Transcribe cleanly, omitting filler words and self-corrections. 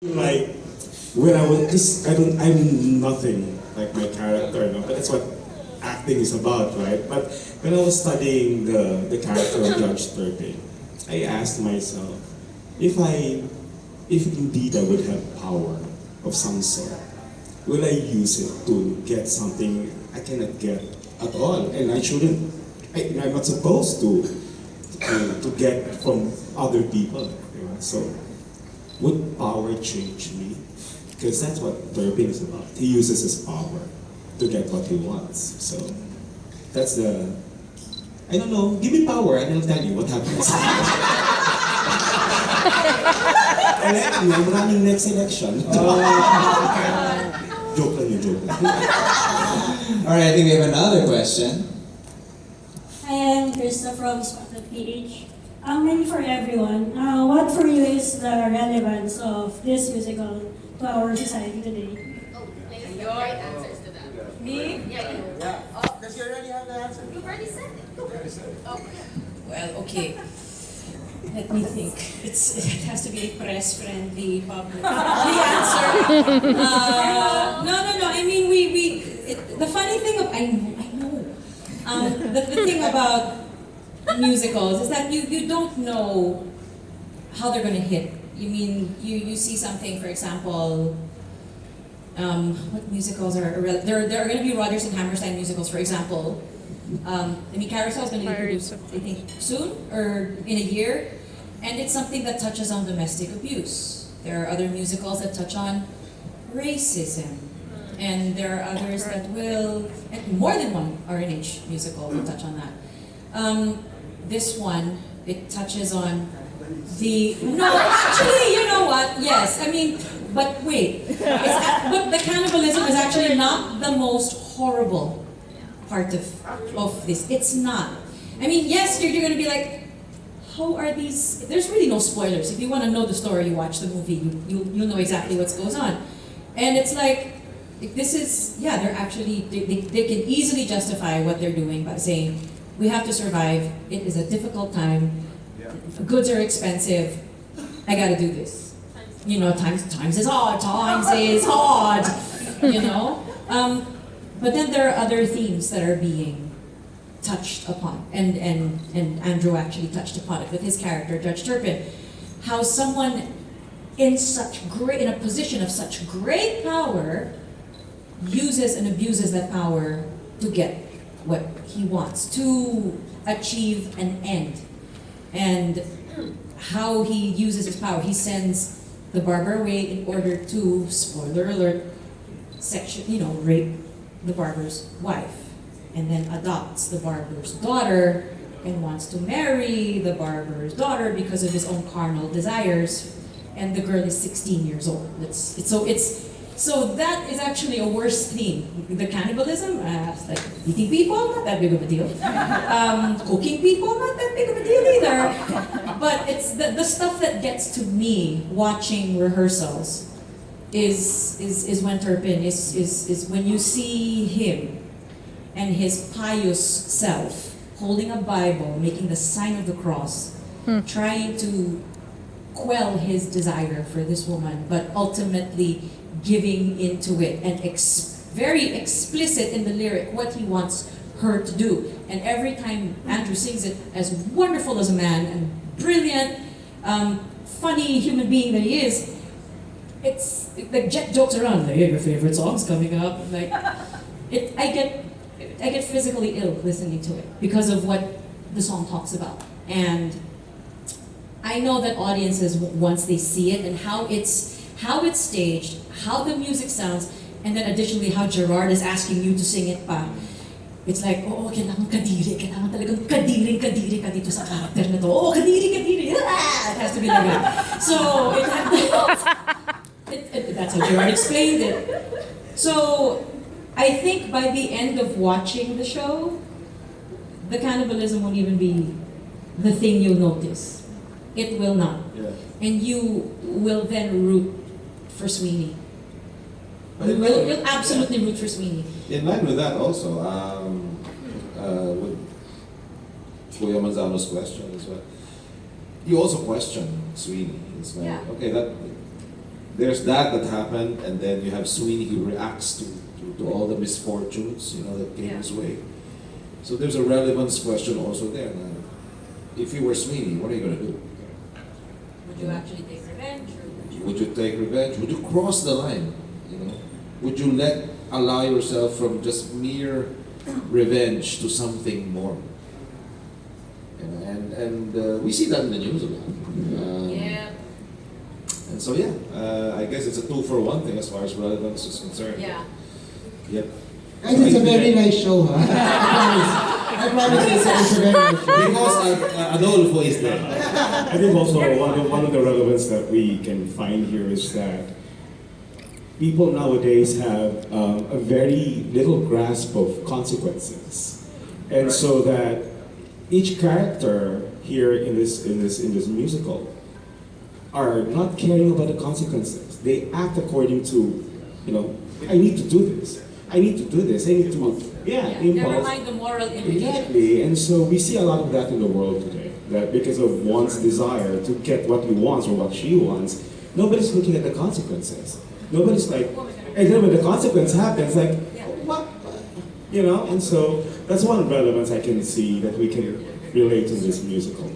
Like when I was just I'm nothing like my character, no? But that's what acting is about, right? But when I was studying the character of Judge Turpin, I asked myself if indeed I would have power of some sort, will I use it to get something I cannot get at all, and I shouldn't. I'm not supposed to get from other people. So would power change me? Because that's what Turpin is about. He uses his power to get what he wants. So that's the, I don't know, give me power and I'll tell you what happens. Elect me, I'm running next election. Joke lang yun, joke lang. Alright, I think we have another question. I am Krista from Spotted PH. Maybe for everyone, what for you is the relevance of this musical to our society today? Oh, Lea's got right answers to that. Me? Yeah, you. Yeah. Oh, Does you already have the answer? you've already said it. Oh, Well, okay. Let me think. It has to be a press-friendly, public-friendly answer. No. I mean, the funny thing of I know. The thing about musicals is that you don't know how they're gonna hit. You mean you see something, for example. What musicals are there are going to be Rodgers and Hammerstein musicals, for example. I mean, Carousel is going to be produced, I think, soon or in a year, and it's something that touches on domestic abuse. There are other musicals that touch on racism, and there are others that will, and more than one R&H musical will touch on that. This one, it touches on actually, you know what? Yes, I mean, but wait, but the cannibalism is actually not the most horrible part of this. It's not. I mean, yes, you're going to be like, how are these? There's really no spoilers. If you want to know the story, you watch the movie. You'll know exactly what goes on, and it's like this is they're actually they can easily justify what they're doing by saying we have to survive. It is a difficult time. Goods are expensive. I got to do this. You know, times is hard. Times is hard. You know. But then there are other themes that are being touched upon, and Andrew actually touched upon it with his character, Judge Turpin. How someone in a position of such great power uses and abuses that power to get what he wants, to achieve an end, and how he uses his power. He sends the barber away in order to, spoiler alert, rape the barber's wife, and then adopts the barber's daughter and wants to marry the barber's daughter because of his own carnal desires, and the girl is 16 years old. So that is actually a worse theme. The cannibalism, like eating people, not that big of a deal. Cooking people, not that big of a deal either. But it's the stuff that gets to me watching rehearsals is when Turpin is when you see him and his pious self holding a Bible, making the sign of the cross, trying to quell his desire for this woman, but ultimately giving into it and very explicit in the lyric what he wants her to do. And every time Andrew sings it, as wonderful as a man and brilliant, funny human being that he is, it's like Jet jokes around, like, hey, your favorite song's coming up. Like, I get physically ill listening to it because of what the song talks about. And I know that audiences, once they see it and how it's staged, how the music sounds, and then additionally how Gerard is asking you to sing it pa. It's like, kailangan talagang kadiri ka dito sa character na to. Kadiri. Ah! It has to be like that. So, that's how Gerard explained it. So, I think by the end of watching the show, the cannibalism won't even be the thing you'll notice. It will not. Yeah. And you will then root for Sweeney. You'll absolutely root for Sweeney. In line with that also, with Kuya Manzano's question as well, you also question Sweeney. It's like, Yeah. okay, that there's that happened, and then you have Sweeney who reacts to all the misfortunes, that came his way. So there's a relevance question also there. If you were Sweeney, what are you going to do? Would you actually take revenge? Or Would you take revenge? Would you cross the line? Would you allow yourself from just mere revenge to something more? And we see that in the news a lot. yeah. And so I guess it's a 2-for-1 thing as far as relevance is concerned. Yeah. Yep. Guys, it's a very nice show, huh? I promise it's a very nice show. Because Adolfo is there. I think also one of the relevance that we can find here is that people nowadays have a very little grasp of consequences, and so that each character here in this musical are not caring about the consequences. They act according to, I need to do this. I need to do this. I need to, Never impulse. mind the moral implications. Exactly, and so we see a lot of that in the world today. That because of one's desire to get what he wants or what she wants, nobody's looking at the consequences. Nobody's like, and then when the consequence happens, like, what? And so that's one relevance I can see that we can relate to this musical.